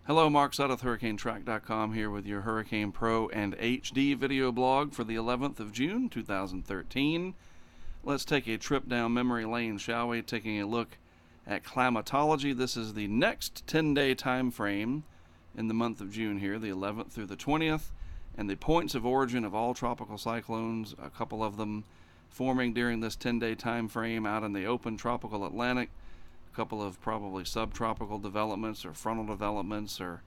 Hello, Mark Sudduth, HurricaneTrack.com here with your Hurricane Pro and HD video blog for the 11th of June, 2013. Let's take a trip down memory lane, shall we? Taking a look at climatology. This is the next 10-day time frame in the month of June here, the 11th through the 20th, and the points of origin of all tropical cyclones, a couple of them forming during this 10-day time frame out in the open tropical Atlantic. Couple of probably subtropical developments or frontal developments or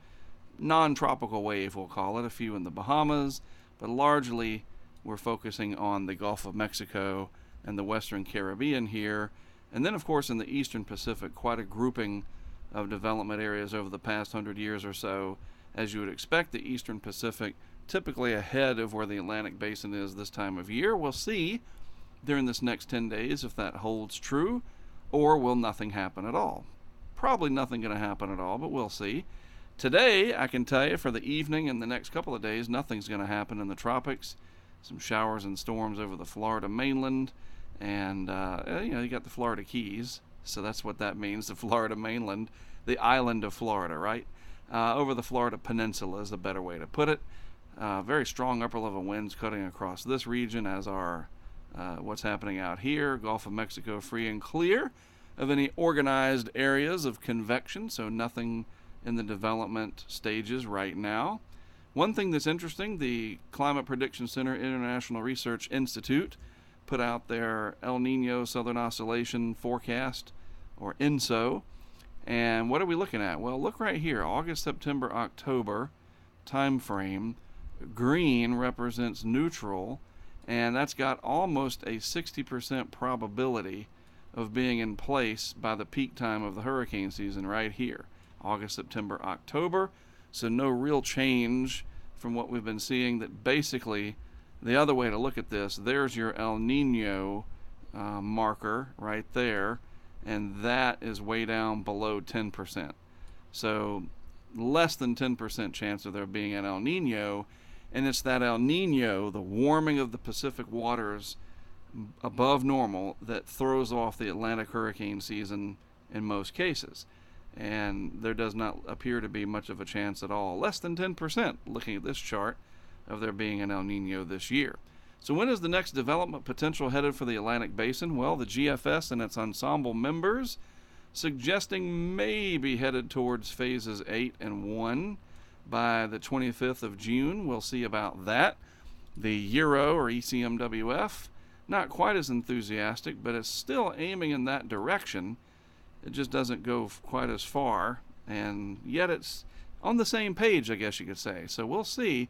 non-tropical wave, we'll call it, a few in the Bahamas, but largely we're focusing on the Gulf of Mexico and the Western Caribbean here. And then, of course, in the Eastern Pacific, quite a grouping of development areas over the past 100 years or so. As you would expect, the Eastern Pacific typically ahead of where the Atlantic Basin is this time of year. We'll see during this next 10 days if that holds true. Or will nothing happen at all? Probably nothing going to happen at all, but we'll see. Today, I can tell you for the evening and the next couple of days, nothing's going to happen in the tropics. Some showers and storms over the Florida mainland. And, you got the Florida Keys. So that's what that means, the Florida mainland. The island of Florida, right? Over the Florida Peninsula is a better way to put it. Very strong upper-level winds cutting across this region, as are what's happening out here. Gulf of Mexico free and clear of any organized areas of convection, so nothing in the development stages right now. One thing that's interesting, the Climate Prediction Center International Research Institute put out their El Nino Southern Oscillation Forecast, or ENSO. And what are we looking at? Well, look right here, August, September, October time frame. Green represents neutral, and that's got almost a 60% probability of being in place by the peak time of the hurricane season right here, August, September, October. So no real change from what we've been seeing. That basically, the other way to look at this, there's your El Nino marker right there, and that is way down below 10%. So less than 10% chance of there being an El Nino. And it's that El Nino, the warming of the Pacific waters above normal, that throws off the Atlantic hurricane season in most cases. And there does not appear to be much of a chance at all, less than 10%, looking at this chart, of there being an El Nino this year. So when is the next development potential headed for the Atlantic Basin? Well, the GFS and its ensemble members suggesting maybe headed towards phases 8 and 1. By the 25th of June, we'll see about that. The Euro, or ECMWF, not quite as enthusiastic, but it's still aiming in that direction. It just doesn't go quite as far, and yet it's on the same page, I guess you could say. So we'll see.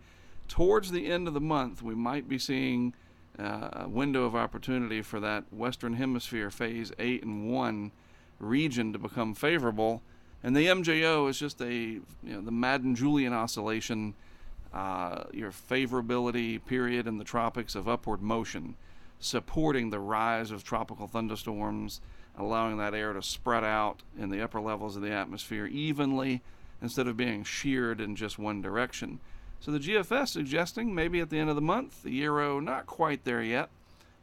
Towards the end of the month, we might be seeing a window of opportunity for that Western Hemisphere Phase 8 and 1 region to become favorable. And the MJO is just the Madden-Julian oscillation, your favorability period in the tropics of upward motion, supporting the rise of tropical thunderstorms, allowing that air to spread out in the upper levels of the atmosphere evenly instead of being sheared in just one direction. So the GFS suggesting maybe at the end of the month. The Euro not quite there yet.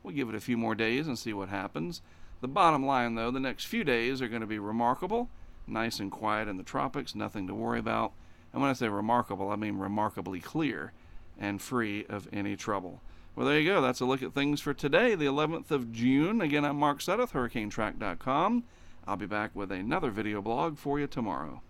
We'll give it a few more days and see what happens. The bottom line, though, the next few days are going to be remarkable. Nice and quiet in the tropics, nothing to worry about. And when I say remarkable, I mean remarkably clear and free of any trouble. Well, there you go. That's a look at things for today, the 11th of June. Again, I'm Mark Sudduth, HurricaneTrack.com. I'll be back with another video blog for you tomorrow.